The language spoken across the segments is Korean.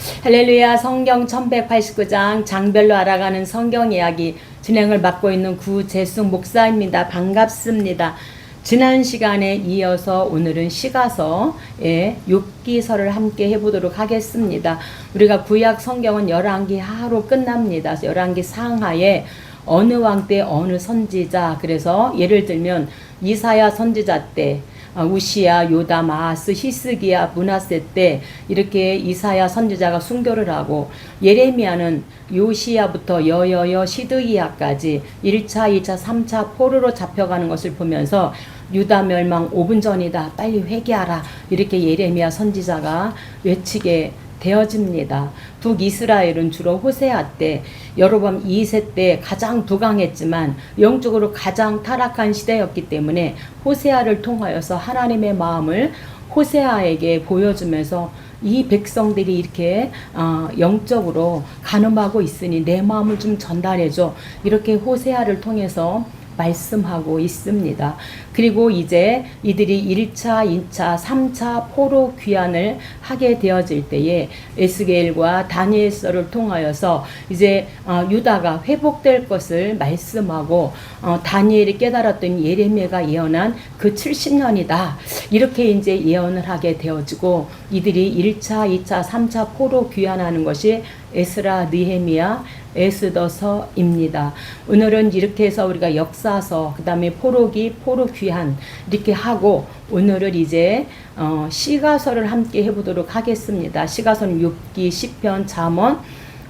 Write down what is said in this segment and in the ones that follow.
할렐루야. 성경 1189장 장별로 알아가는 성경 이야기 진행을 맡고 있는 구재숙 목사입니다. 반갑습니다. 지난 시간에 이어서 오늘은 시가서의 욥기서를 함께 해보도록 하겠습니다. 우리가 구약 성경은 열왕기 하로 끝납니다. 열왕기 상하에 어느 왕 때 어느 선지자, 그래서 예를 들면 이사야 선지자 때 우시야, 요담, 아하스, 히스기야, 므낫세 때 이렇게 이사야 선지자가 순교를 하고, 예레미야는 요시야부터 여여여 시드기야까지 1차, 2차, 3차 포로로 잡혀가는 것을 보면서 유다 멸망 5분 전이다, 빨리 회개하라, 이렇게 예레미야 선지자가 외치게 되어집니다. 북이스라엘은 주로 호세아 때, 여로보암 2세 때 가장 부강했지만 영적으로 가장 타락한 시대였기 때문에 호세아를 통하여서 하나님의 마음을 호세아에게 보여주면서 이 백성들이 이렇게 영적으로 가늠하고 있으니 내 마음을 좀 전달해줘, 이렇게 호세아를 통해서 말씀하고 있습니다. 그리고 이제 이들이 1차, 2차, 3차 포로 귀환을 하게 되어질 때에 에스겔과 다니엘서를 통하여서 이제 유다가 회복될 것을 말씀하고, 다니엘이 깨달았던 예레미야가 예언한 그 70년이다, 이렇게 이제 예언을 하게 되어지고, 이들이 1차, 2차, 3차 포로 귀환하는 것이 에스라, 느헤미야, 에스더서입니다. 오늘은 이렇게 해서 우리가 역사서, 그 다음에 포로기, 포로 귀환 이렇게 하고, 오늘은 이제 시가서를 함께 해보도록 하겠습니다. 시가서는 욥기, 시편, 잠언,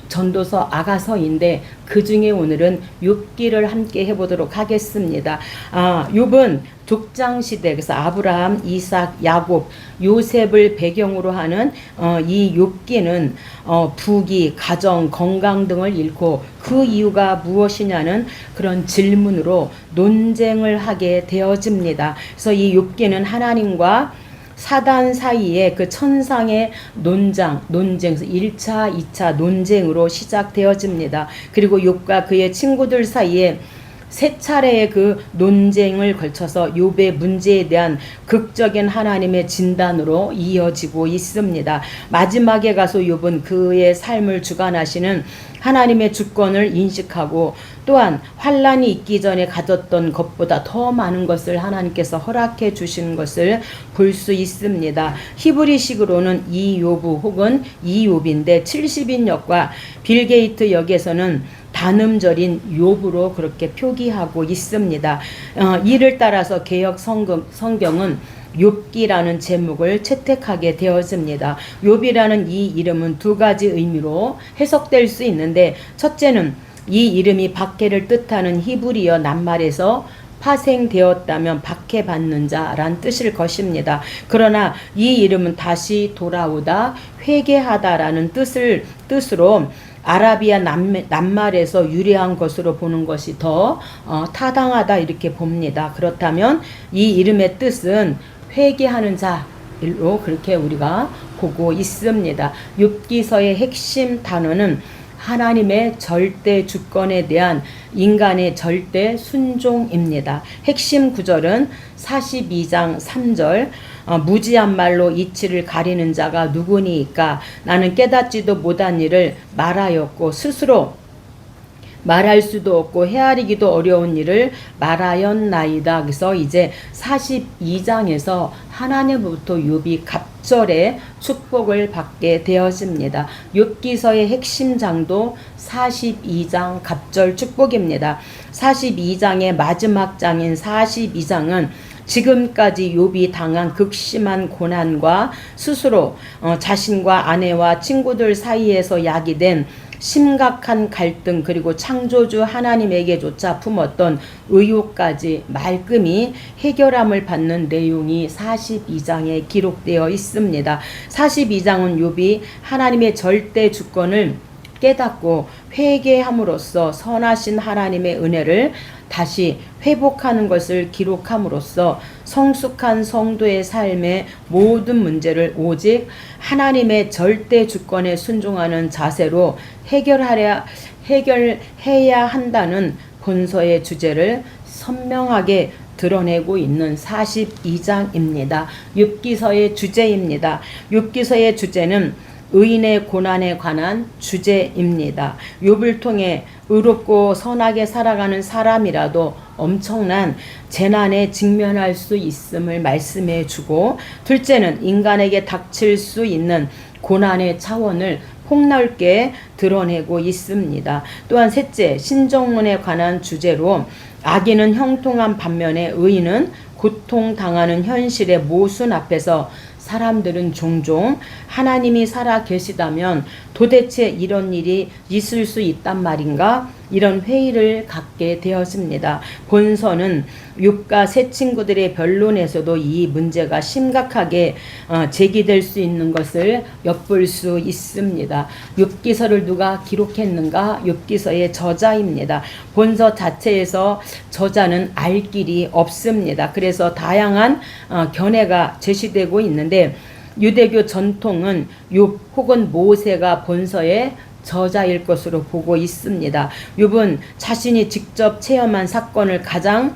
전도서, 아가서인데 그 중에 오늘은 욥기를 함께 해보도록 하겠습니다. 욥은 족장시대, 그래서 아브라함, 이삭, 야곱, 요셉을 배경으로 하는 이 욥기는 부귀, 가정, 건강 등을 잃고 그 이유가 무엇이냐는 그런 질문으로 논쟁을 하게 되어집니다. 그래서 이 욥기는 하나님과 사단 사이에 그 천상의 논쟁, 1차, 2차 논쟁으로 시작되어집니다. 그리고 욥과 그의 친구들 사이에 세 차례의 그 논쟁을 걸쳐서 욥의 문제에 대한 극적인 하나님의 진단으로 이어지고 있습니다. 마지막에 가서 욥은 그의 삶을 주관하시는 하나님의 주권을 인식하고, 또한 환란이 있기 전에 가졌던 것보다 더 많은 것을 하나님께서 허락해 주신 것을 볼 수 있습니다. 히브리식으로는 이욥 혹은 이욥인데 70인 역과 빌 게이트 역에서는 단음절인 욥으로 그렇게 표기하고 있습니다. 이를 따라서 개역 성경은 욥기라는 제목을 채택하게 되어집니다. 욥이라는 이 이름은 두 가지 의미로 해석될 수 있는데, 첫째는 이 이름이 박해를 뜻하는 히브리어 낱말에서 파생되었다면 박해받는 자란 뜻일 것입니다. 그러나 이 이름은 다시 돌아오다, 회개하다라는 뜻으로 아라비아 낱말에서 유래한 것으로 보는 것이 더 타당하다, 이렇게 봅니다. 그렇다면 이 이름의 뜻은 회개하는 자로 그렇게 우리가 보고 있습니다. 욥기서의 핵심 단어는 하나님의 절대 주권에 대한 인간의 절대 순종입니다. 핵심 구절은 42장 3절, 무지한 말로 이치를 가리는 자가 누구니까? 나는 깨닫지도 못한 일을 말하였고 스스로 말할 수도 없고 헤아리기도 어려운 일을 말하였나이다. 그래서 이제 42장에서 하나님으로부터 욥이 갑절의 축복을 받게 되어집니다. 욥기서의 핵심 장도 42장 갑절 축복입니다. 42장의 마지막 장인 42장은 지금까지 욥이 당한 극심한 고난과 스스로 자신과 아내와 친구들 사이에서 야기된 심각한 갈등, 그리고 창조주 하나님에게조차 품었던 의혹까지 말끔히 해결함을 받는 내용이 42장에 기록되어 있습니다. 42장은 욥이 하나님의 절대 주권을 깨닫고 회개함으로써 선하신 하나님의 은혜를 다시 회복하는 것을 기록함으로써 성숙한 성도의 삶의 모든 문제를 오직 하나님의 절대 주권에 순종하는 자세로 해결해야 한다는 본서의 주제를 선명하게 드러내고 있는 42장입니다. 욥기서의 주제입니다. 욥기서의 주제는 의인의 고난에 관한 주제입니다. 욥을 통해 의롭고 선하게 살아가는 사람이라도 엄청난 재난에 직면할 수 있음을 말씀해 주고, 둘째는 인간에게 닥칠 수 있는 고난의 차원을 폭넓게 드러내고 있습니다. 또한 셋째, 신정론에 관한 주제로 악인은 형통한 반면에 의인은 고통당하는 현실의 모순 앞에서 사람들은 종종 하나님이 살아 계시다면 도대체 이런 일이 있을 수 있단 말인가? 이런 회의를 갖게 되었습니다. 본서는 욥과 세 친구들의 변론에서도 이 문제가 심각하게 제기될 수 있는 것을 엿볼 수 있습니다. 욥기서를 누가 기록했는가? 욥기서의 저자입니다. 본서 자체에서 저자는 알 길이 없습니다. 그래서 다양한 견해가 제시되고 있는데, 유대교 전통은 욥 혹은 모세가 본서의 저자일 것으로 보고 있습니다. 욥은 자신이 직접 체험한 사건을 가장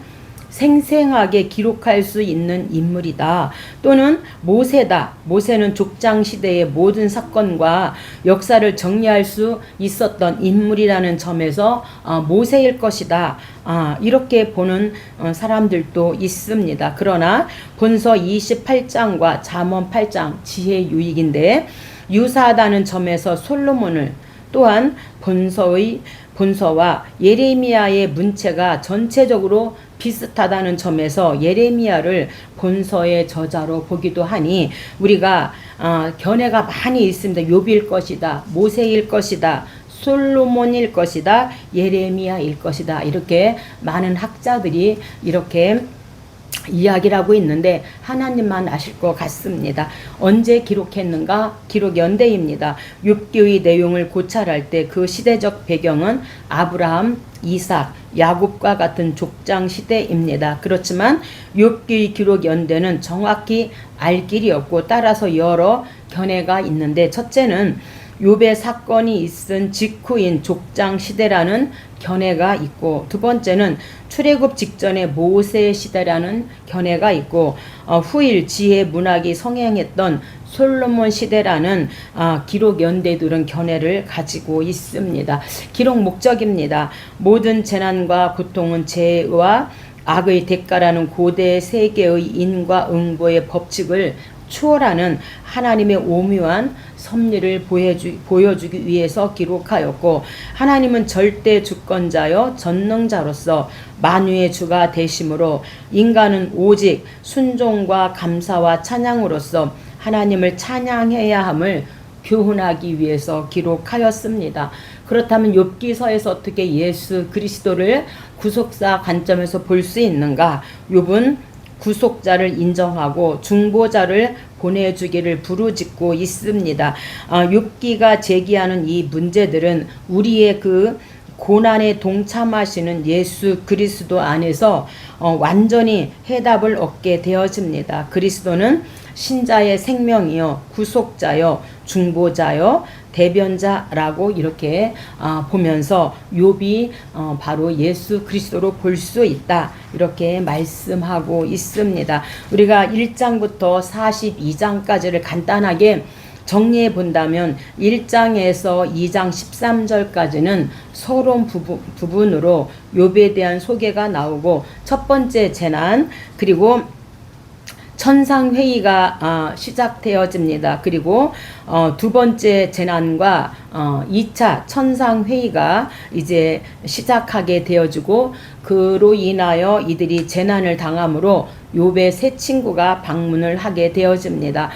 생생하게 기록할 수 있는 인물이다. 또는 모세다. 모세는 족장 시대의 모든 사건과 역사를 정리할 수 있었던 인물이라는 점에서 모세일 것이다. 이렇게 보는 사람들도 있습니다. 그러나 본서 28장과 잠언 8장 지혜 유익인데, 유사하다는 점에서 솔로몬을, 또한 본서와 예레미야의 문체가 전체적으로 비슷하다는 점에서 예레미야를 본서의 저자로 보기도 하니, 우리가 견해가 많이 있습니다. 욥일 것이다, 모세일 것이다, 솔로몬일 것이다, 예레미야일 것이다. 이렇게 많은 학자들이 이렇게 이야기를 하고 있는데, 하나님만 아실 것 같습니다. 언제 기록했는가? 기록 연대입니다. 욥기의 내용을 고찰할 때 그 시대적 배경은 아브라함, 이삭, 야곱과 같은 족장 시대입니다. 그렇지만 욥기의 기록 연대는 정확히 알 길이 없고, 따라서 여러 견해가 있는데, 첫째는 욥의 사건이 있은 직후인 족장 시대라는 견해가 있고, 두 번째는 출애굽 직전의 모세 시대라는 견해가 있고, 후일 지혜 문학이 성행했던 솔로몬 시대라는 기록 연대들은 견해를 가지고 있습니다. 기록 목적입니다. 모든 재난과 고통은 죄와 악의 대가라는 고대 세계의 인과 응보의 법칙을 추월하는 하나님의 오묘한 섭리를 보여주기 위해서 기록하였고, 하나님은 절대 주권자여 전능자로서 만유의 주가 되심으로 인간은 오직 순종과 감사와 찬양으로서 하나님을 찬양해야 함을 교훈하기 위해서 기록하였습니다. 그렇다면 욥기서에서 어떻게 예수 그리스도를 구속사 관점에서 볼 수 있는가? 욥은 구속자를 인정하고 중보자를 보내주기를 부르짖고 있습니다. 욥기가 제기하는 이 문제들은 우리의 그 고난에 동참하시는 예수 그리스도 안에서 완전히 해답을 얻게 되어집니다. 그리스도는 신자의 생명이요, 구속자요, 중보자요, 대변자라고 이렇게 보면서 욥이 바로 예수 그리스도로 볼 수 있다, 이렇게 말씀하고 있습니다. 우리가 1장부터 42장까지를 간단하게 정리해 본다면 1장에서 2장 13절까지는 서론 부분으로 욥에 대한 소개가 나오고, 첫 번째 재난, 그리고 천상회의가 시작되어집니다. 그리고 두 번째 재난과 2차 천상회의가 이제 시작하게 되어지고, 그로 인하여 이들이 재난을 당함으로 욥의 세 친구가 방문을 하게 되어집니다.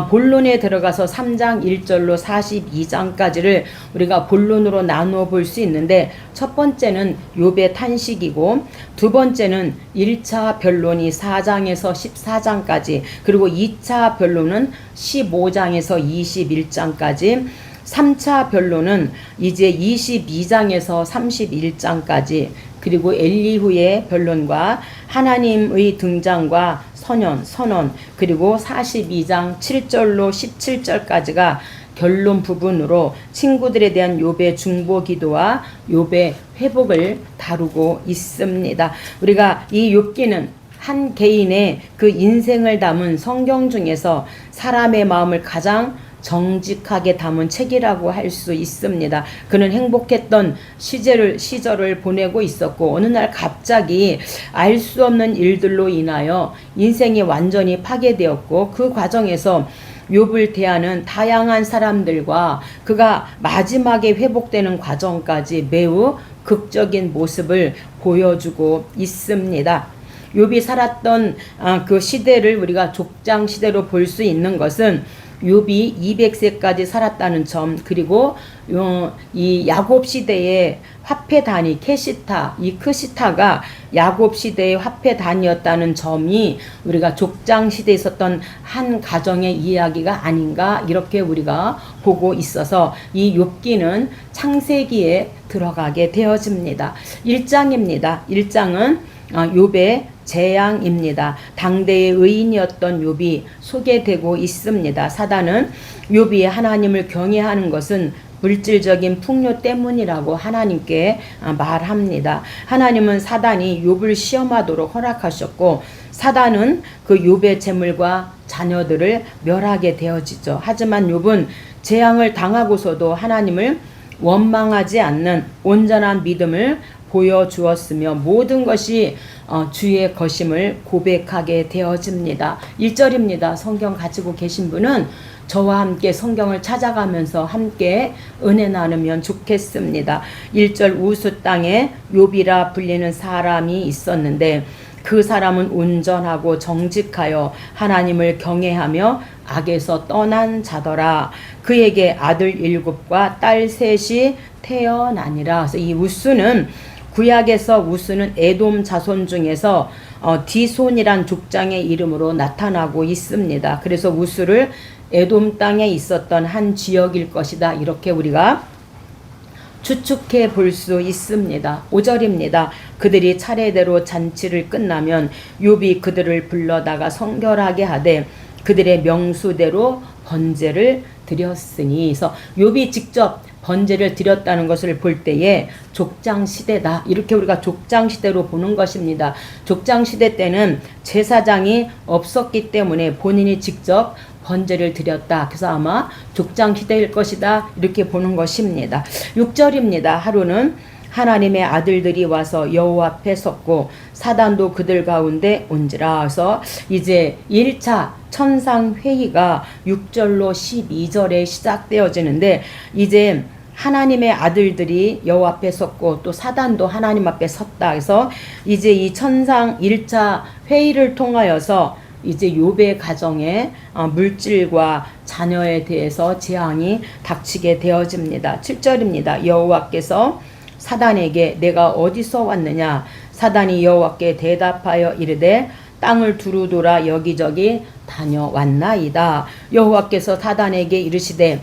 본론에 들어가서 3장 1절로 42장까지를 우리가 본론으로 나누어 볼 수 있는데, 첫 번째는 욥의 탄식이고, 두 번째는 1차 변론이 4장에서 14장까지, 그리고 2차 변론은 15장에서 21장까지, 3차 변론은 이제 22장에서 31장까지, 그리고 엘리후의 변론과 하나님의 등장과 선언, 그리고 42장 7절로 17절까지가 결론 부분으로 친구들에 대한 욥의 중보 기도와 욥의 회복을 다루고 있습니다. 우리가 이 욥기는 한 개인의 그 인생을 담은 성경 중에서 사람의 마음을 가장 정직하게 담은 책이라고 할 수 있습니다. 그는 행복했던 시절을 보내고 있었고 어느 날 갑자기 알 수 없는 일들로 인하여 인생이 완전히 파괴되었고 그 과정에서 욥을 대하는 다양한 사람들과 그가 마지막에 회복되는 과정까지 매우 극적인 모습을 보여주고 있습니다. 욥이 살았던 그 시대를 우리가 족장 시대로 볼 수 있는 것은 욥이 200세까지 살았다는 점, 그리고 이 야곱 시대의 화폐단위 케시타, 이 크시타가 야곱 시대의 화폐단위였다는 점이 우리가 족장 시대에 있었던 한 가정의 이야기가 아닌가 이렇게 우리가 보고 있어서 이 욥기는 창세기에 들어가게 되어집니다. 1장입니다. 1장은 욥의 재앙입니다. 당대의 의인이었던 욥이 소개되고 있습니다. 사단은 욥이 하나님을 경외하는 것은 물질적인 풍요 때문이라고 하나님께 말합니다. 하나님은 사단이 욥을 시험하도록 허락하셨고 사단은 그 욥의 재물과 자녀들을 멸하게 되어지죠. 하지만 욥은 재앙을 당하고서도 하나님을 원망하지 않는 온전한 믿음을 보여주었으며 모든 것이 주의 것임을 고백하게 되어집니다. 1절입니다. 성경 가지고 계신 분은 저와 함께 성경을 찾아가면서 함께 은혜 나누면 좋겠습니다. 1절 우스 땅에 욥이라 불리는 사람이 있었는데 그 사람은 온전하고 정직하여 하나님을 경외하며 악에서 떠난 자더라. 그에게 아들 7과 딸 3이 태어나니라. 그래서 이 우스는 구약에서 우스는 에돔 자손 중에서 디손이란 족장의 이름으로 나타나고 있습니다. 그래서 우스를 에돔 땅에 있었던 한 지역일 것이다. 이렇게 우리가 추측해 볼 수 있습니다. 5절입니다. 그들이 차례대로 잔치를 끝나면 욥이 그들을 불러다가 성결하게 하되 그들의 명수대로 번제를 드렸으니, 그래서 욥이 직접 번제를 드렸다는 것을 볼 때에 족장시대다, 이렇게 우리가 족장시대로 보는 것입니다. 족장시대 때는 제사장이 없었기 때문에 본인이 직접 번제를 드렸다. 그래서 아마 족장시대일 것이다, 이렇게 보는 것입니다. 6절입니다. 하루는 하나님의 아들들이 와서 여호와 앞에 섰고 사단도 그들 가운데 온지라. 그래서 이제 1차 천상회의가 6절로 12절에 시작되어지는데 이제 하나님의 아들들이 여호와 앞에 섰고 또 사단도 하나님 앞에 섰다. 그래서 이제 이 천상 1차 회의를 통하여서 이제 욥의 가정에 물질과 자녀에 대해서 재앙이 닥치게 되어집니다. 7절입니다. 여호와께서 사단에게 내가 어디서 왔느냐? 사단이 여호와께 대답하여 이르되 땅을 두루 돌아 여기저기 다녀왔나이다. 여호와께서 사단에게 이르시되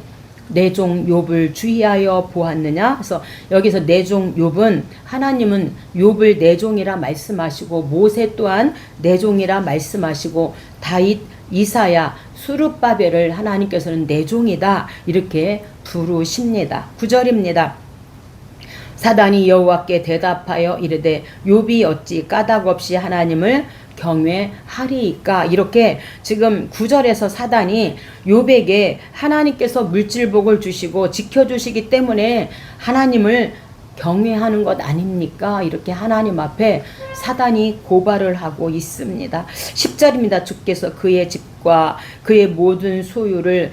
내 종 욥을 주의하여 보았느냐? 그래서 여기서 내 종 욥은 하나님은 욥을 내 종이라 말씀하시고 모세 또한 내 종이라 말씀하시고 다윗, 이사야, 수룹바벨을 하나님께서는 내 종이다 이렇게 부르십니다. 9절입니다. 사단이 여호와께 대답하여 이르되 욥이 어찌 까닭없이 하나님을 경외하리이까. 이렇게 지금 9절에서 사단이 욥에게 하나님께서 물질복을 주시고 지켜주시기 때문에 하나님을 경외하는 것 아닙니까? 이렇게 하나님 앞에 사단이 고발을 하고 있습니다. 10절입니다. 주께서 그의 집과 그의 모든 소유물을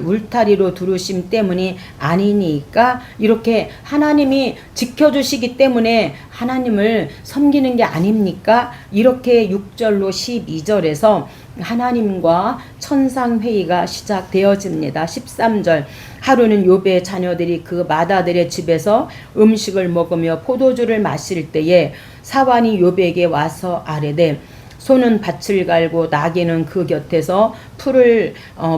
울타리로 두르심 때문이 아니니까. 이렇게 하나님이 지켜주시기 때문에 하나님을 섬기는 게 아닙니까? 이렇게 6절로 12절에서 하나님과 천상회의가 시작되어집니다. 13절 하루는 욥의 자녀들이 그 마다들의 집에서 음식을 먹으며 포도주를 마실 때에 사환이 욥에게 와서 아뢰되 소는 밭을 갈고 나귀는 그 곁에서 풀을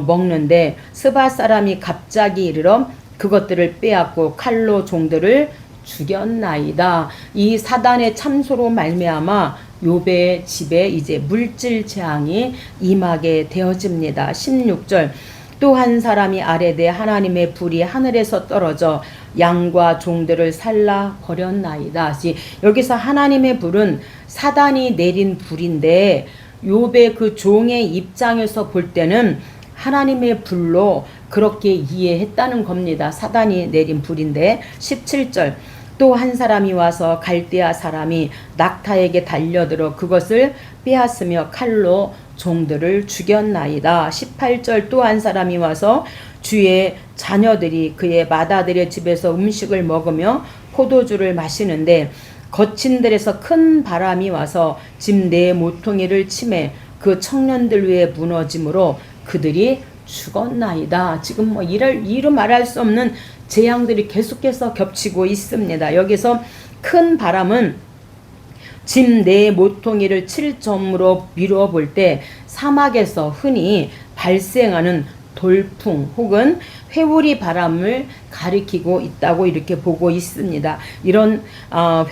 먹는데 스바 사람이 갑자기 이르러 그것들을 빼앗고 칼로 종들을 죽였나이다. 이 사단의 참소로 말미암아 욥의 집에 이제 물질 재앙이 임하게 되어집니다. 16절 또 한 사람이 아뢰되 하나님의 불이 하늘에서 떨어져 양과 종들을 살라 버렸나이다. 여기서 하나님의 불은 사단이 내린 불인데 욥의 그 종의 입장에서 볼 때는 하나님의 불로 그렇게 이해했다는 겁니다. 사단이 내린 불인데 17절 또 한 사람이 와서 갈대아 사람이 낙타에게 달려들어 그것을 빼앗으며 칼로 종들을 죽였나이다. 18절 또 한 사람이 와서 주의 자녀들이 그의 맏아들의 집에서 음식을 먹으며 포도주를 마시는데 거친 들에서 큰 바람이 와서 집 네 모퉁이를 치매 그 청년들 위에 무너짐으로 그들이 죽었나이다. 지금 뭐 이루 말할 수 없는 재앙들이 계속해서 겹치고 있습니다. 여기서 큰 바람은 집 네 모퉁이를 칠 점으로 미루어 볼 때 사막에서 흔히 발생하는 돌풍 혹은 회오리 바람을 가리키고 있다고 이렇게 보고 있습니다. 이런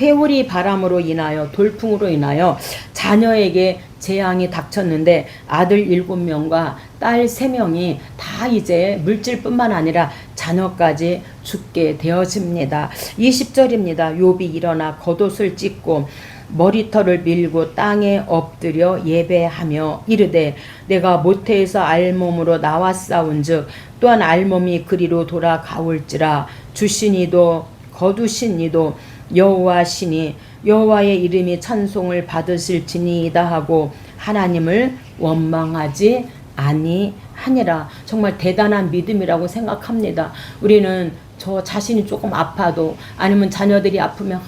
회오리 바람으로 인하여 돌풍으로 인하여 자녀에게 재앙이 닥쳤는데 아들 7명과 딸 3명이 다 이제 물질뿐만 아니라 자녀까지 죽게 되어집니다. 20절입니다. 욥이 일어나 겉옷을 찢고 머리털을 밀고 땅에 엎드려 예배하며 이르되 내가 모태에서 알몸으로 나왔사온즉 또한 알몸이 그리로 돌아가올지라 주시니도 거두시니도 여호와시니 여호와의 이름이 찬송을 받으실지니이다 하고 하나님을 원망하지 아니하니라. 정말 대단한 믿음이라고 생각합니다. 우리는 저 자신이 조금 아파도 아니면 자녀들이 아프면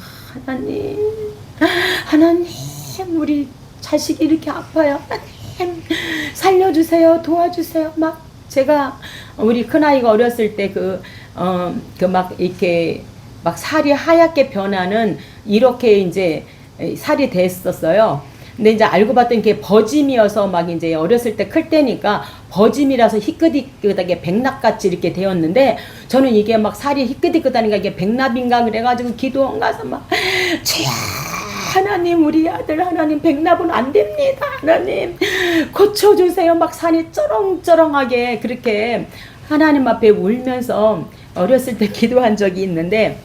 하나님 우리 자식이 이렇게 아파요. 하나님 살려주세요. 도와주세요. 막 제가 우리 큰아이가 어렸을 때 막 이렇게 막 살이 하얗게 변하는 이렇게 이제 살이 됐었어요. 근데 이제 알고 봤더니 이게 버짐이어서 막 이제 어렸을 때 클 때니까 버짐이라서 희끗희끗하게 백납같이 이렇게 되었는데 저는 이게 막 살이 희끗희끗하니까 이게 백납인가 그래가지고 기도원 가서 막 주야 하나님 우리 아들 하나님 백납은 안 됩니다. 하나님 고쳐주세요. 막 산이 쩌렁쩌렁하게 그렇게 하나님 앞에 울면서 어렸을 때 기도한 적이 있는데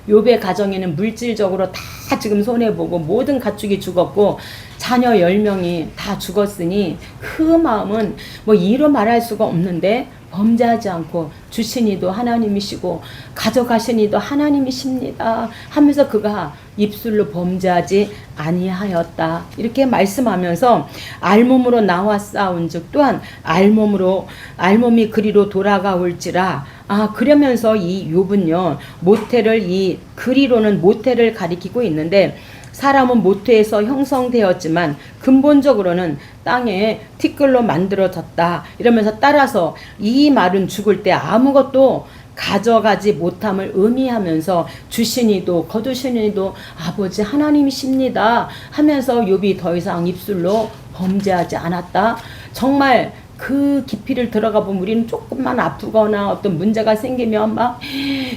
욥의 가정에는 물질적으로 다 지금 손해보고 모든 가축이 죽었고 자녀 10명이 다 죽었으니 그 마음은 뭐 이루 말할 수가 없는데 범죄하지 않고 주시니도 하나님이시고 가져가시니도 하나님이십니다 하면서 그가 입술로 범죄하지 아니하였다 이렇게 말씀하면서 알몸으로 나왔사온즉 또한 알몸이 그리로 돌아가올지라. 그러면서 이 욥은요 모태를 이 그리로는 모태를 가리키고 있는데 사람은 모태에서 형성되었지만 근본적으로는 땅에 티끌로 만들어졌다 이러면서 따라서 이 말은 죽을 때 아무것도 가져가지 못함을 의미하면서 주시니도 거두시니도 아버지 하나님이십니다 하면서 욥이 더 이상 입술로 범죄하지 않았다. 정말 그 깊이를 들어가 보면 우리는 조금만 아프거나 어떤 문제가 생기면 막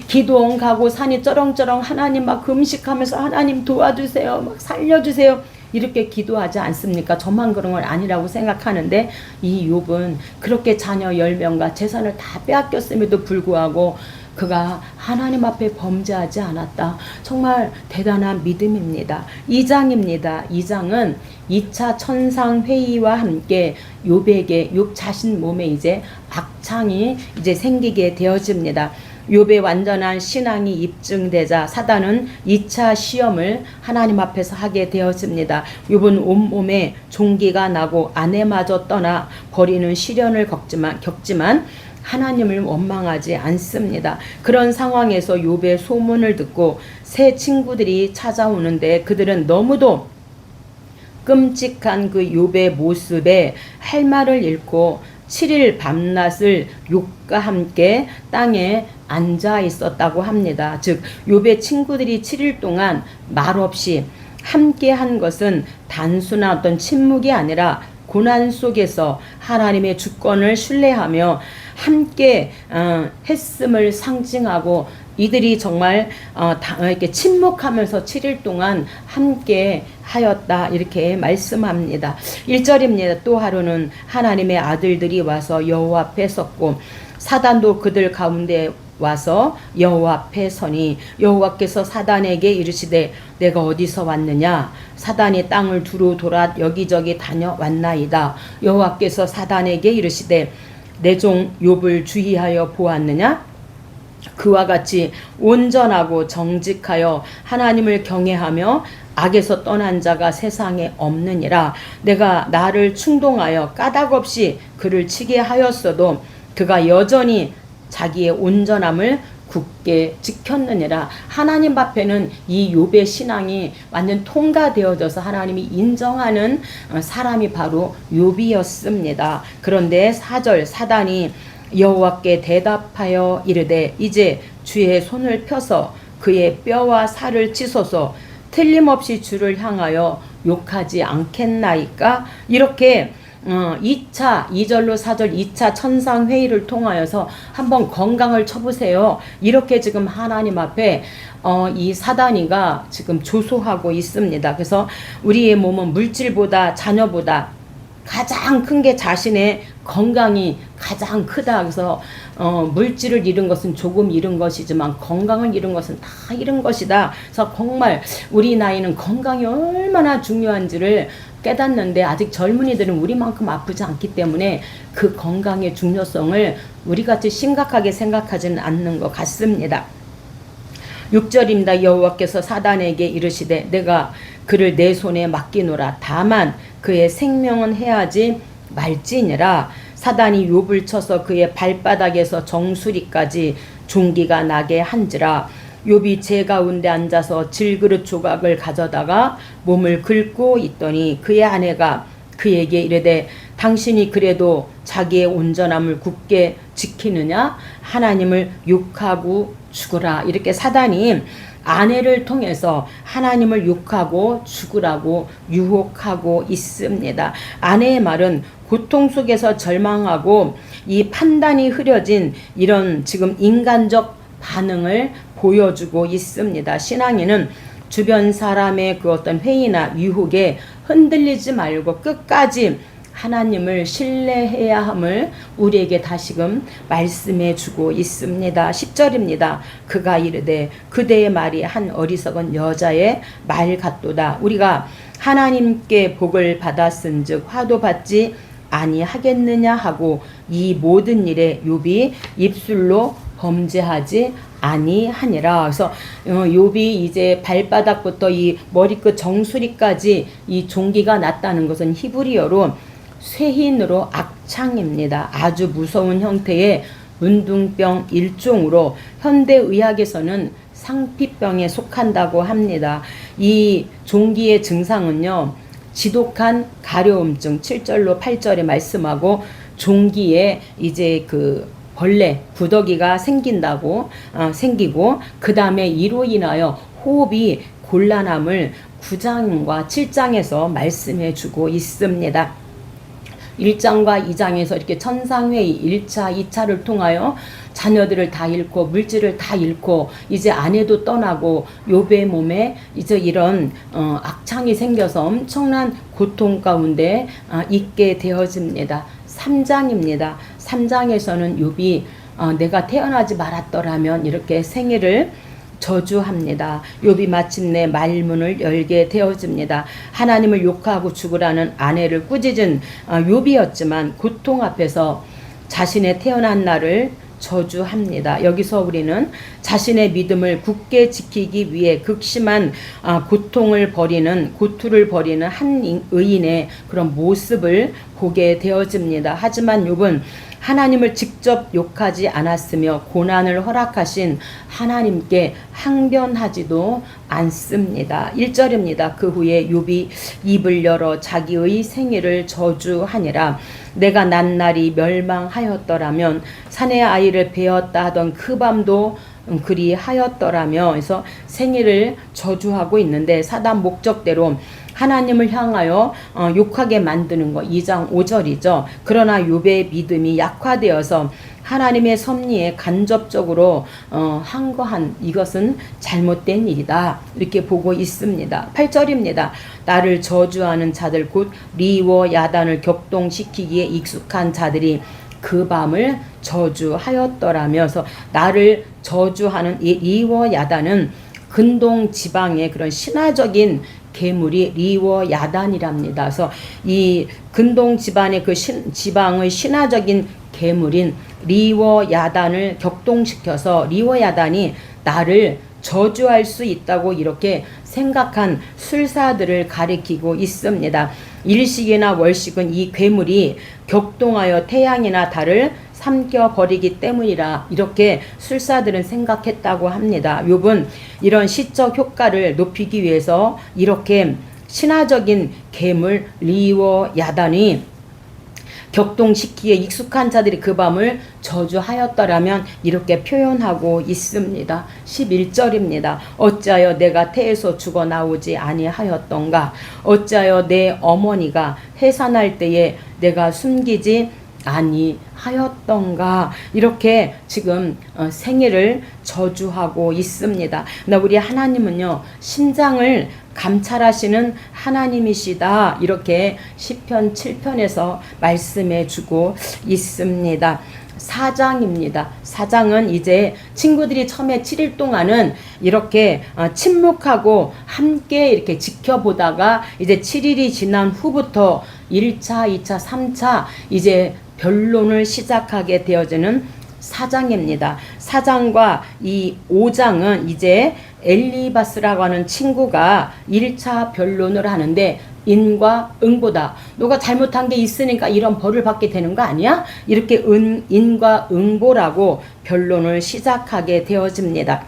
기도원 가고 산이 쩌렁쩌렁 하나님 막 금식하면서 하나님 도와주세요 막 살려주세요 이렇게 기도하지 않습니까? 저만 그런 건 아니라고 생각하는데 이 욥은 그렇게 자녀 10명과 재산을 다 빼앗겼음에도 불구하고 그가 하나님 앞에 범죄하지 않았다. 정말 대단한 믿음입니다. 2장입니다. 2장은 2차 천상회의와 함께 욥 자신 몸에 이제 악창이 이제 생기게 되어집니다. 욥의 완전한 신앙이 입증되자 사단은 2차 시험을 하나님 앞에서 하게 되어집니다. 욥은 온몸에 종기가 나고 아내마저 떠나 버리는 시련을 겪지만 하나님을 원망하지 않습니다. 그런 상황에서 욥의 소문을 듣고 새 친구들이 찾아오는데 그들은 너무도 끔찍한 그 욥의 모습에 할 말을 잃고 7일 밤낮을 욕과 함께 땅에 앉아 있었다고 합니다. 즉 욥의 친구들이 7일 동안 말없이 함께 한 것은 단순한 어떤 침묵이 아니라 고난 속에서 하나님의 주권을 신뢰하며 함께 했음을 상징하고 이들이 정말 이렇게 침묵하면서 7일 동안 함께 하였다 이렇게 말씀합니다. 1절입니다. 또 하루는 하나님의 아들들이 와서 여호와 앞에 섰고 사단도 그들 가운데 와서 여호와 앞에 서니 여호와께서 사단에게 이르시되 내가 어디서 왔느냐 사단이 땅을 두루 돌아 여기저기 다녀왔나이다. 여호와께서 사단에게 이르시되 내 종 욥을 주의하여 보았느냐 그와 같이 온전하고 정직하여 하나님을 경외하며 악에서 떠난 자가 세상에 없느니라. 내가 나를 충동하여 까닭없이 그를 치게 하였어도 그가 여전히 자기의 온전함을 굳게 지켰느니라. 하나님 앞에는 이 욥의 신앙이 완전 통과되어져서 하나님이 인정하는 사람이 바로 욥이었습니다. 그런데 4절 사단이 여호와께 대답하여 이르되 이제 주의 손을 펴서 그의 뼈와 살을 찢어서 틀림없이 주를 향하여 욕하지 않겠나이까. 이렇게 2절로 4절 2차 천상회의를 통하여서 한번 건강을 쳐보세요. 이렇게 지금 하나님 앞에 이 사단이가 지금 조소하고 있습니다. 그래서 우리의 몸은 물질보다 자녀보다 가장 큰 게 자신의 건강이 가장 크다. 그래서 물질을 잃은 것은 조금 잃은 것이지만 건강을 잃은 것은 다 잃은 것이다. 그래서 정말 우리 나이는 건강이 얼마나 중요한지를 깨닫는데 아직 젊은이들은 우리만큼 아프지 않기 때문에 그 건강의 중요성을 우리같이 심각하게 생각하지는 않는 것 같습니다. 6절입니다. 여호와께서 사단에게 이르시되 내가 그를 내 손에 맡기노라. 다만 그의 생명은 해하지 말지니라. 사단이 욥을 쳐서 그의 발바닥에서 정수리까지 종기가 나게 한지라. 욥이 제 가운데 앉아서 질그릇 조각을 가져다가 몸을 긁고 있더니 그의 아내가 그에게 이르되 당신이 그래도 자기의 온전함을 굳게 지키느냐 하나님을 욕하고 죽으라. 이렇게 사단이 아내를 통해서 하나님을 욕하고 죽으라고 유혹하고 있습니다. 아내의 말은 고통 속에서 절망하고 이 판단이 흐려진 이런 지금 인간적 반응을 보여주고 있습니다. 신앙인은 주변 사람의 그 어떤 회의나 유혹에 흔들리지 말고 끝까지 하나님을 신뢰해야 함을 우리에게 다시금 말씀해 주고 있습니다. 10절입니다. 그가 이르되 그대의 말이 한 어리석은 여자의 말 같도다. 우리가 하나님께 복을 받았은즉 화도 받지 아니하겠느냐 하고 이 모든 일에 욥이 입술로 범죄하지 아니하니라. 그래서 욥이 이제 발바닥부터 이 머리끝 정수리까지 이 종기가 났다는 것은 히브리어로 쇠흰으로 악창입니다. 아주 무서운 형태의 문둥병 일종으로 현대의학에서는 상피병에 속한다고 합니다. 이 종기의 증상은요, 지독한 가려움증 7절로 8절에 말씀하고 종기에 이제 그 벌레 구더기가 생긴다고 생기고 그 다음에 이로 인하여 호흡이 곤란함을 9장과 7장에서 말씀해 주고 있습니다. 1장과 2장에서 이렇게 천상회의 1차, 2차를 통하여 자녀들을 다 잃고 물질을 다 잃고 이제 아내도 떠나고 욥의 몸에 이제 이런 악창이 생겨서 엄청난 고통 가운데 있게 되어집니다. 3장입니다. 3장에서는 욥이 내가 태어나지 말았더라면 이렇게 생애를 저주합니다. 욥이 마침내 말문을 열게 되어집니다. 하나님을 욕하고 죽으라는 아내를 꾸짖은 욥이었지만 고통 앞에서 자신의 태어난 날을 저주합니다. 여기서 우리는 자신의 믿음을 굳게 지키기 위해 극심한 고통을 벌이는 고투를 벌이는 한 의인의 그런 모습을 보게 되어집니다. 하지만 욥은 하나님을 직접 욕하지 않았으며 고난을 허락하신 하나님께 항변하지도 않습니다. 1절입니다. 그 후에 욥이 입을 열어 자기의 생애를 저주하니라. 내가 난 날이 멸망하였더라면 사내 아이를 베었다 하던 그 밤도 그리 하였더라며. 그래서 생애를 저주하고 있는데 사단 목적대로 하나님을 향하여 욕하게 만드는 것 2장 5절이죠. 그러나 욥의 믿음이 약화되어서 하나님의 섭리에 간접적으로 항거한 이것은 잘못된 일이다. 이렇게 보고 있습니다. 8절입니다. 나를 저주하는 자들 곧 리워 야단을 격동시키기에 익숙한 자들이 그 밤을 저주하였더라면서 나를 저주하는 이 리워 야단은 근동 지방의 그런 신화적인 괴물이 리워 야단이랍니다. 그래서 이 근동 지방의 지방의 신화적인 괴물인 리워 야단을 격동시켜서 리워 야단이 나를 저주할 수 있다고 이렇게 생각한 술사들을 가리키고 있습니다. 일식이나 월식은 이 괴물이 격동하여 태양이나 달을 삼켜버리기 때문이라 이렇게 술사들은 생각했다고 합니다. 욥은 이런 시적 효과를 높이기 위해서 이렇게 신화적인 괴물 리워 야단이 격동시키기에 익숙한 자들이 그 밤을 저주하였더라면 이렇게 표현하고 있습니다. 11절입니다. 어찌하여 내가 태에서 죽어 나오지 아니하였던가? 어찌하여 내 어머니가 해산할 때에 내가 숨기지 아니하였던가? 이렇게 지금 생애를 저주하고 있습니다. 우리 하나님은요, 심장을 감찰하시는 하나님이시다. 이렇게 시편 7편에서 말씀해 주고 있습니다. 사장입니다. 사장은 이제 친구들이 처음에 7일 동안은 이렇게 침묵하고 함께 이렇게 지켜보다가 이제 7일이 지난 후부터 1차, 2차, 3차 이제 변론을 시작하게 되어지는 사장입니다. 사장과 이 5장은 이제 엘리바스라고 하는 친구가 1차 변론을 하는데 인과 응보다. 너가 잘못한 게 있으니까 이런 벌을 받게 되는 거 아니야? 이렇게 인과 응보라고 변론을 시작하게 되어집니다.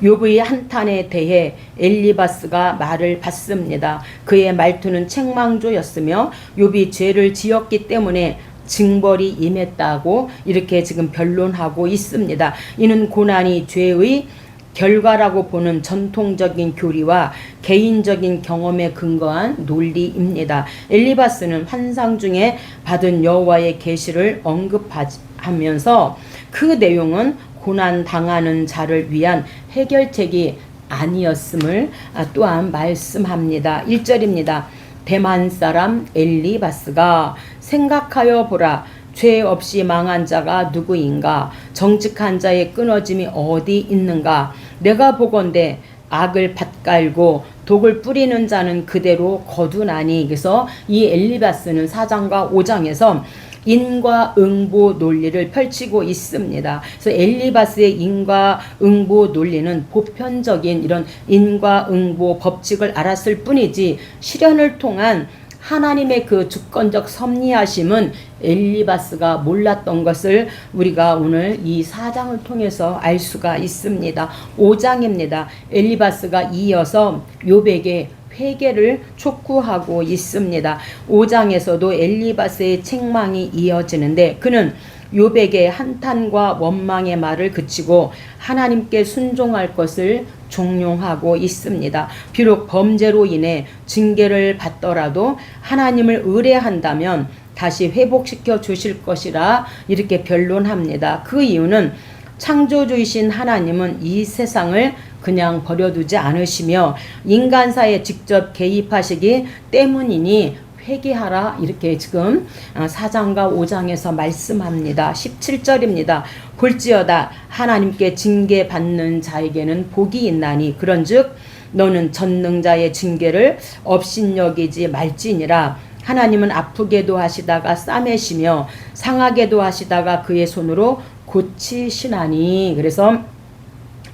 욥의 한탄에 대해 엘리바스가 말을 받습니다. 그의 말투는 책망조였으며 욥이 죄를 지었기 때문에 징벌이 임했다고 이렇게 지금 변론하고 있습니다. 이는 고난이 죄의 결과라고 보는 전통적인 교리와 개인적인 경험에 근거한 논리입니다. 엘리바스는 환상 중에 받은 여호와의 계시를 언급하면서 그 내용은 고난 당하는 자를 위한 해결책이 아니었음을 또한 말씀합니다. 1절입니다. 대만 사람 엘리바스가 생각하여 보라. 죄 없이 망한 자가 누구인가? 정직한 자의 끊어짐이 어디 있는가? 내가 보건대 악을 밭갈고 독을 뿌리는 자는 그대로 거두나니. 그래서 이 엘리바스는 4장과 5장에서 인과 응보 논리를 펼치고 있습니다. 그래서 엘리바스의 인과 응보 논리는 보편적인 이런 인과 응보 법칙을 알았을 뿐이지 실현을 통한 하나님의 그 주권적 섭리하심은 엘리바스가 몰랐던 것을 우리가 오늘 이 4장을 통해서 알 수가 있습니다. 5장입니다. 엘리바스가 이어서 욥에게 회개를 촉구하고 있습니다. 5장에서도 엘리바스의 책망이 이어지는데 그는 욥에게 한탄과 원망의 말을 그치고 하나님께 순종할 것을 종용하고 있습니다. 비록 범죄로 인해 징계를 받더라도 하나님을 의뢰한다면 다시 회복시켜 주실 것이라 이렇게 변론합니다. 그 이유는 창조주이신 하나님은 이 세상을 그냥 버려두지 않으시며 인간사에 직접 개입하시기 때문이니 회개하라 이렇게 지금 4장과 5장에서 말씀합니다. 17절입니다. 볼지어다 하나님께 징계받는 자에게는 복이 있나니 그런즉 너는 전능자의 징계를 업신여기지 말지니라. 하나님은 아프게도 하시다가 싸매시며 상하게도 하시다가 그의 손으로 고치시나니. 그래서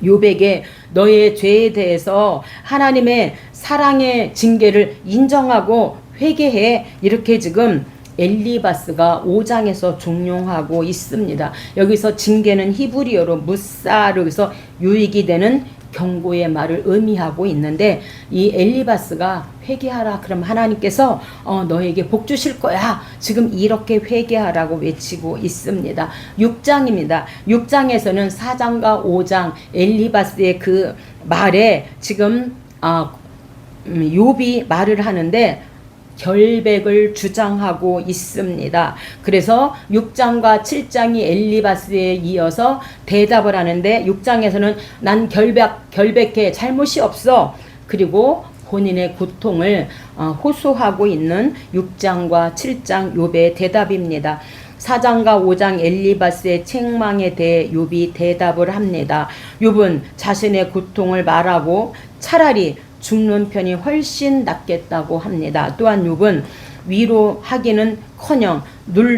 욥에게 너의 죄에 대해서 하나님의 사랑의 징계를 인정하고 회개해 이렇게 지금 엘리바스가 5장에서 종용하고 있습니다. 여기서 징계는 히브리어로 무사르에서 유익이 되는 경고의 말을 의미하고 있는데 이 엘리바스가 회개하라 그럼 하나님께서 너에게 복 주실 거야 지금 이렇게 회개하라고 외치고 있습니다. 6장입니다. 6장에서는 4장과 5장 엘리바스의 그 말에 지금 욥이 말을 하는데 결백을 주장하고 있습니다. 그래서 6장과 7장이 엘리바스에 이어서 대답을 하는데 6장에서는 난 결백해 잘못이 없어. 그리고 본인의 고통을 호소하고 있는 6장과 7장 욥의 대답입니다. 4장과 5장 엘리바스의 책망에 대해 욥이 대답을 합니다. 욥은 자신의 고통을 말하고 차라리 죽는 편이 훨씬 낫겠다고 합니다. 또한 욥은 위로하기는커녕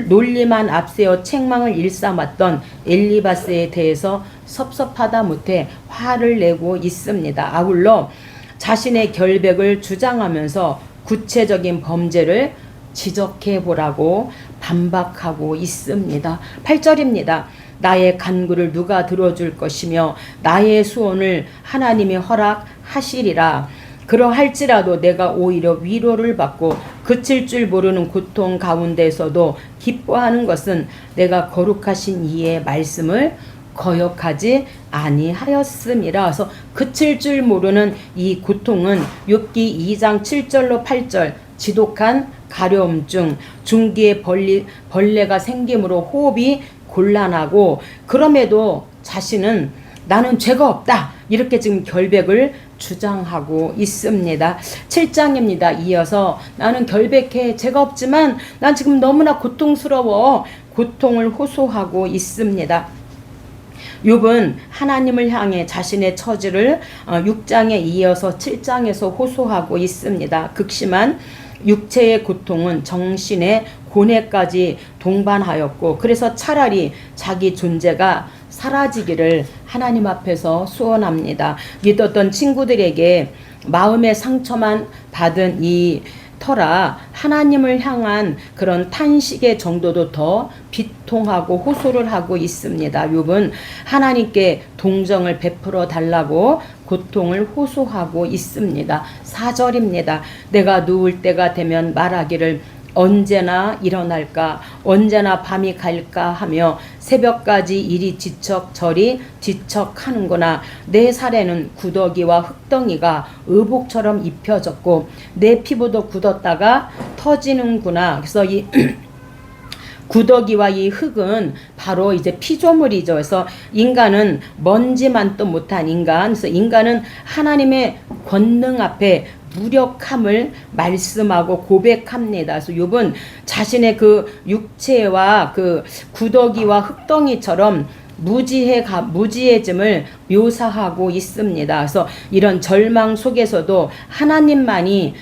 논리만 앞세워 책망을 일삼았던 엘리바스에 대해서 섭섭하다 못해 화를 내고 있습니다. 아울러 자신의 결백을 주장하면서 구체적인 범죄를 지적해 보라고 반박하고 있습니다. 8절입니다. 나의 간구를 누가 들어줄 것이며 나의 소원을 하나님이 허락하시리라. 그러할지라도 내가 오히려 위로를 받고 그칠 줄 모르는 고통 가운데서도 기뻐하는 것은 내가 거룩하신 이의 말씀을 거역하지 아니하였음이라. 그래서 그칠 줄 모르는 이 고통은 욥기 2장 7절로 8절 지독한 가려움증, 중기에 벌레가 생김으로 호흡이 곤란하고 그럼에도 자신은 나는 죄가 없다 이렇게 지금 결백을 주장하고 있습니다. 7장입니다. 이어서 나는 결백해 죄가 없지만 난 지금 너무나 고통스러워 고통을 호소하고 있습니다. 욥은 하나님을 향해 자신의 처지를 6장에 이어서 7장에서 호소하고 있습니다. 극심한 육체의 고통은 정신의 고뇌까지 동반하였고 그래서 차라리 자기 존재가 사라지기를 하나님 앞에서 소원합니다. 믿었던 친구들에게 마음의 상처만 받은 이 터라 하나님을 향한 그런 탄식의 정도도 더 비통하고 호소를 하고 있습니다. 욥은 하나님께 동정을 베풀어 달라고 고통을 호소하고 있습니다. 4절입니다. 내가 누울 때가 되면 말하기를 언제나 일어날까 언제나 밤이 갈까 하며 새벽까지 이리 지척 저리 지척하는구나. 내 살에는 구더기와 흙덩이가 의복처럼 입혀졌고 내 피부도 굳었다가 터지는구나. 그래서 이 구더기와 이 흙은 바로 이제 피조물이죠. 그래서 인간은 먼지만도 못한 인간. 그래서 인간은 하나님의 권능 앞에 무력함을 말씀하고 고백합니다. 그래서 욥은 자신의 그 육체와 그 구더기와 흙덩이처럼 무지해짐을 묘사하고 있습니다. 그래서 이런 절망 속에서도 하나님만이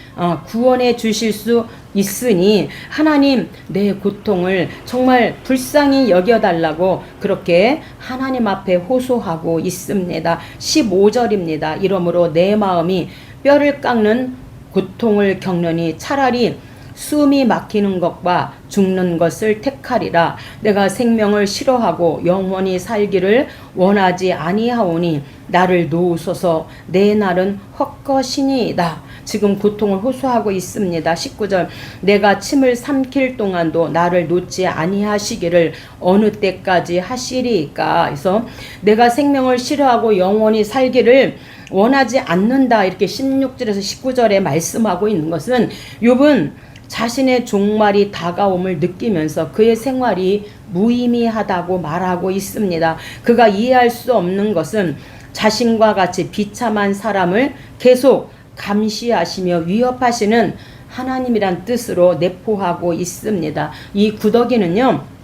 구원해 주실 수 있으니 하나님 내 고통을 정말 불쌍히 여겨달라고 그렇게 하나님 앞에 호소하고 있습니다. 15절입니다. 이러므로 내 마음이 뼈를 깎는 고통을 겪느니 차라리 숨이 막히는 것과 죽는 것을 택하리라. 내가 생명을 싫어하고 영원히 살기를 원하지 아니하오니 나를 놓으소서. 내 날은 헛것이니이다. 지금 고통을 호소하고 있습니다. 19절 내가 침을 삼킬 동안도 나를 놓지 아니하시기를 어느 때까지 하시리까. 그래서 내가 생명을 싫어하고 영원히 살기를 원하지 않는다. 이렇게 16절에서 19절에 말씀하고 있는 것은 욥은 자신의 종말이 다가옴을 느끼면서 그의 생활이 무의미하다고 말하고 있습니다. 그가 이해할 수 없는 것은 자신과 같이 비참한 사람을 계속 감시하시며 위협하시는 하나님이란 뜻으로 내포하고 있습니다. 이 구더기는요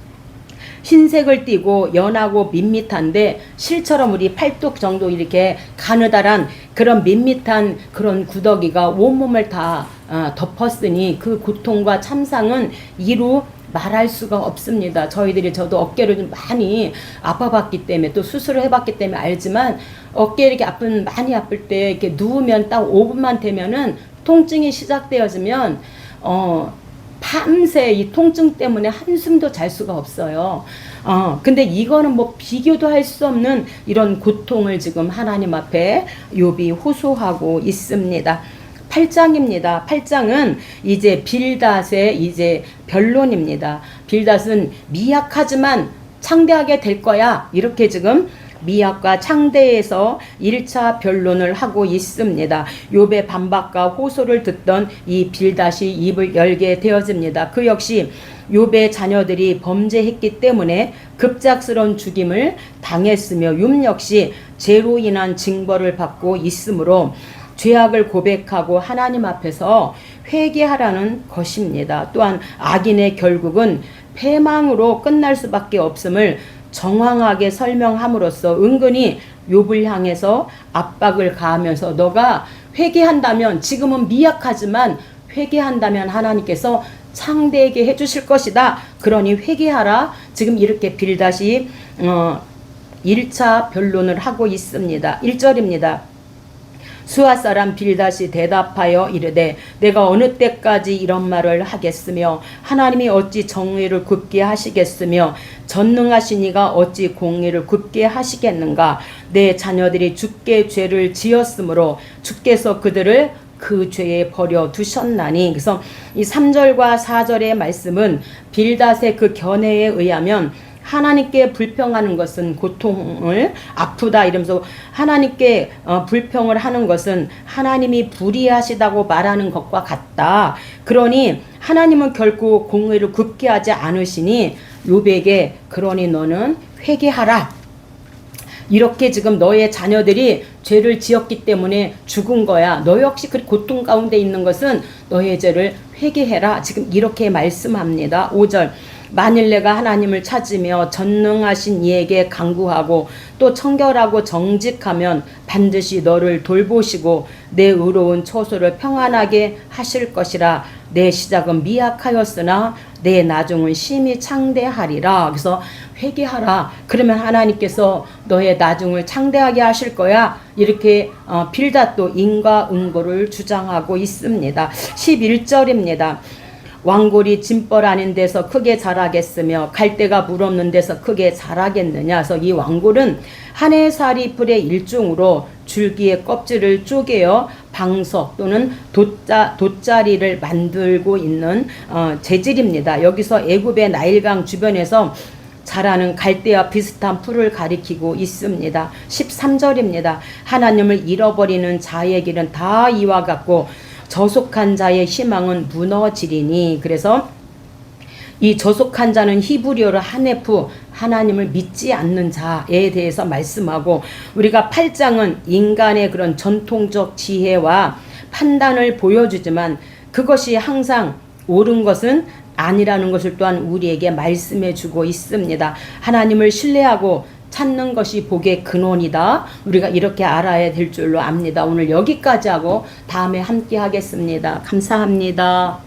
흰색을 띠고 연하고 밋밋한데 실처럼 우리 팔뚝 정도 이렇게 가느다란 그런 밋밋한 그런 구더기가 온몸을 다 덮었으니 그 고통과 참상은 이루 말할 수가 없습니다. 저도 어깨를 좀 많이 아파봤기 때문에 또 수술을 해봤기 때문에 알지만 어깨 이렇게 많이 아플 때 이렇게 누우면 딱 5분만 되면은 통증이 시작되어지면 밤새 이 통증 때문에 한숨도 잘 수가 없어요. 근데 이거는 뭐 비교도 할 수 없는 이런 고통을 지금 하나님 앞에 욥이 호소하고 있습니다. 8장입니다. 8장은 이제 빌닷의 이제 변론입니다. 빌닷은 미약하지만 창대하게 될 거야. 이렇게 지금 미약과 창대에서 1차 변론을 하고 있습니다. 욥의 반박과 호소를 듣던 이 빌닷이 입을 열게 되어집니다. 그 역시 욥의 자녀들이 범죄했기 때문에 급작스러운 죽임을 당했으며 욥 역시 죄로 인한 징벌을 받고 있으므로 죄악을 고백하고 하나님 앞에서 회개하라는 것입니다. 또한 악인의 결국은 패망으로 끝날 수밖에 없음을 정황하게 설명함으로써 은근히 욥을 향해서 압박을 가하면서 너가 회개한다면, 지금은 미약하지만 회개한다면 하나님께서 창대하게 해주실 것이다. 그러니 회개하라. 지금 이렇게 빌닷이 1차 변론을 하고 있습니다. 1절입니다. 수아 사람 빌닷이 대답하여 이르되 내가 어느 때까지 이런 말을 하겠으며 하나님이 어찌 정의를 굽게 하시겠으며 전능하신 이가 어찌 공의를 굽게 하시겠는가. 내 자녀들이 주께 죄를 지었으므로 주께서 그들을 그 죄에 버려 두셨나니. 그래서 이 3절과 4절의 말씀은 빌닷의 그 견해에 의하면 하나님께 불평하는 것은 고통을 아프다 이러면서 하나님께 불평을 하는 것은 하나님이 불의하시다고 말하는 것과 같다. 그러니 하나님은 결코 공의를 굽게 하지 않으시니 욥에게 그러니 너는 회개하라. 이렇게 지금 너의 자녀들이 죄를 지었기 때문에 죽은 거야. 너 역시 그 고통 가운데 있는 것은 너의 죄를 회개해라. 지금 이렇게 말씀합니다. 5절. 만일 내가 하나님을 찾으며 전능하신 이에게 간구하고 또 청결하고 정직하면 반드시 너를 돌보시고 내 의로운 초소를 평안하게 하실 것이라. 내 시작은 미약하였으나 내 나중은 심히 창대하리라. 그래서 회개하라. 그러면 하나님께서 너의 나중을 창대하게 하실 거야. 이렇게 빌닷도 인과응고를 주장하고 있습니다. 11절입니다. 왕골이 짐벌 아닌 데서 크게 자라겠으며 갈대가 물 없는 데서 크게 자라겠느냐. 그래서 이 왕골은 한해살이 풀의 일종으로 줄기의 껍질을 쪼개어 방석 또는 돗자리를 만들고 있는 재질입니다. 여기서 애굽의 나일강 주변에서 자라는 갈대와 비슷한 풀을 가리키고 있습니다. 13절입니다. 하나님을 잃어버리는 자의 길은 다 이와 같고 저속한 자의 희망은 무너지리니. 그래서 이 저속한 자는 히브리어로 하네프, 하나님을 믿지 않는 자에 대해서 말씀하고, 우리가 8장은 인간의 그런 전통적 지혜와 판단을 보여주지만 그것이 항상 옳은 것은 아니라는 것을 또한 우리에게 말씀해 주고 있습니다. 하나님을 신뢰하고 찾는 것이 복의 근원이다. 우리가 이렇게 알아야 될 줄로 압니다. 오늘 여기까지 하고 다음에 함께 하겠습니다. 감사합니다.